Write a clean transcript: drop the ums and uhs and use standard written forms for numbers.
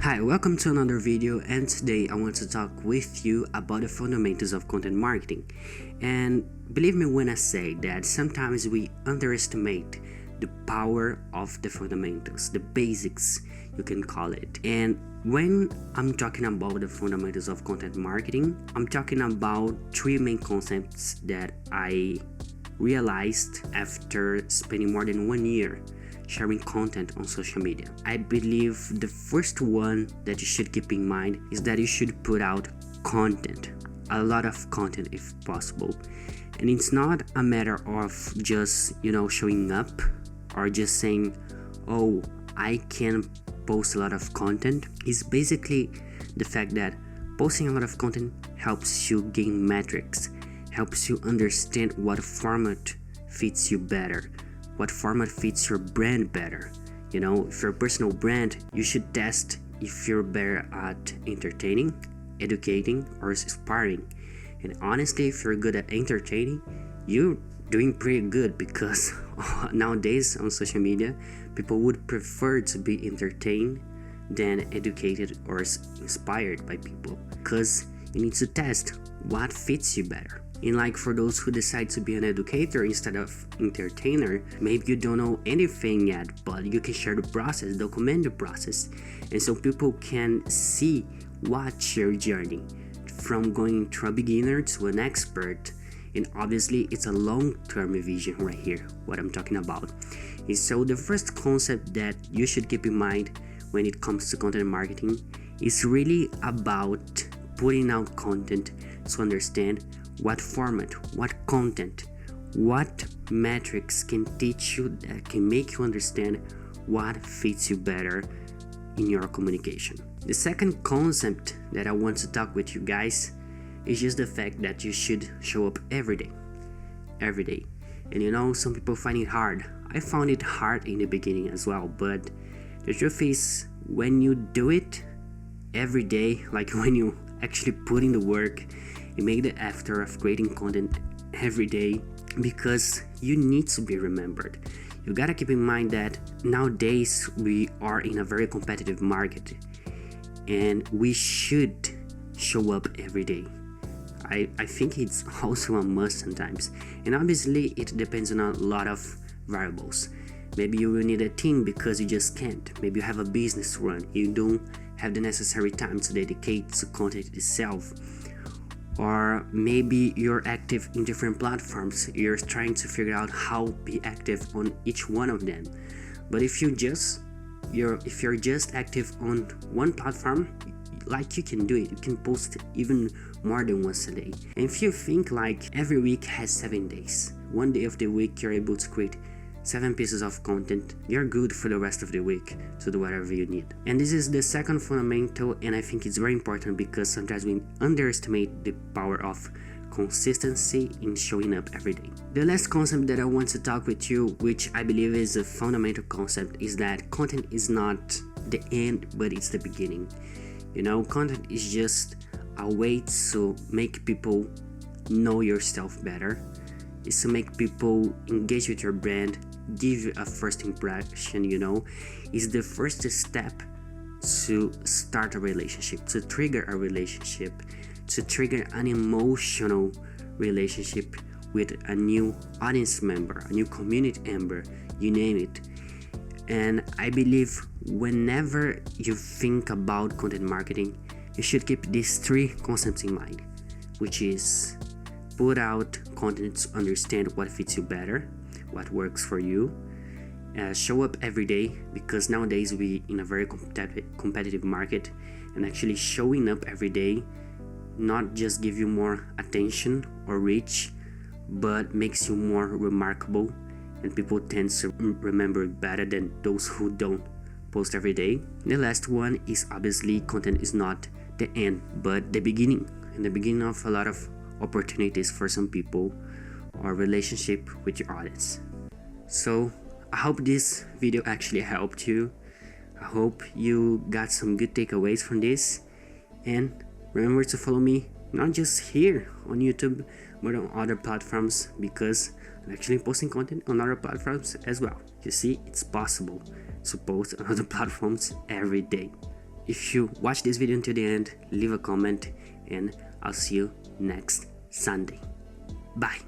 Hi, welcome to another video, and today I want to talk with you about the fundamentals of content marketing. And believe me when I say that sometimes we underestimate the power of the fundamentals, the basics you can call it. And when I'm talking about the fundamentals of content marketing, I'm talking about three main concepts that I realized after spending more than 1 year sharing content on social media. I believe the first one that you should keep in mind is that you should put out content, a lot of content if possible. And it's not a matter of just, showing up or just saying, oh, I can post a lot of content. It's basically the fact that posting a lot of content helps you gain metrics, helps you understand what format fits you better, what format fits your brand better. If you're a personal brand, you should test if you're better at entertaining, educating, or inspiring. And honestly, if you're good at entertaining, you're doing pretty good, because nowadays on social media, people would prefer to be entertained than educated or inspired by people, because you need to test what fits you better. And like for those who decide to be an educator instead of entertainer, maybe you don't know anything yet, but you can share the process, document the process, and so people can see watch your journey from going from a beginner to an expert. And obviously it's a long-term vision right here, what I'm talking about. And so the first concept that you should keep in mind when it comes to content marketing is really about putting out content to understand what format, what content, what metrics can teach you, that can make you understand what fits you better in your communication. The second concept that I want to talk with you guys is just the fact that you should show up every day. And some people find it hard. I found it hard in the beginning as well, but the truth is, when you do it every day, like when you actually put in the work, you make the effort of creating content every day, because you need to be remembered. You gotta keep in mind that nowadays we are in a very competitive market, and we should show up every day. I think it's also a must sometimes, and obviously it depends on a lot of variables. Maybe you will need a team because you just can't. Maybe you have a business to run, you don't have the necessary time to dedicate to content itself. Or maybe you're active in different platforms, you're trying to figure out how to be active on each one of them. But if you're just active on one platform, like, you can do it, you can post even more than once a day. And if you think like every week has 7 days, one day of the week you're able to create 7 pieces of content, you're good for the rest of the week to do whatever you need. And this is the second fundamental, and I think it's very important because sometimes we underestimate the power of consistency in showing up every day. The last concept that I want to talk with you, which I believe is a fundamental concept, is that content is not the end, but it's the beginning. Content is just a way to make people know yourself better. It's to make people engage with your brand, give you a first impression. Is the first step to start a relationship, to trigger a relationship, to trigger an emotional relationship with a new audience member, a new community member, you name it. And I believe whenever you think about content marketing, you should keep these three concepts in mind, which is put out content to understand what fits you better, what works for you, show up every day, because nowadays we in a very competitive market, and actually showing up every day not just give you more attention or reach, but makes you more remarkable, and people tend to remember it better than those who don't post every day. The last one is obviously content is not the end, but the beginning, and the beginning of a lot of opportunities for some people or relationship with your audience. So I hope this video actually helped you. I hope you got some good takeaways from this, and remember to follow me not just here on YouTube but on other platforms, because I'm actually posting content on other platforms as well. You see, it's possible to post on other platforms every day. if you watch this video until the end, leave a comment, and I'll see you next Sunday. Bye.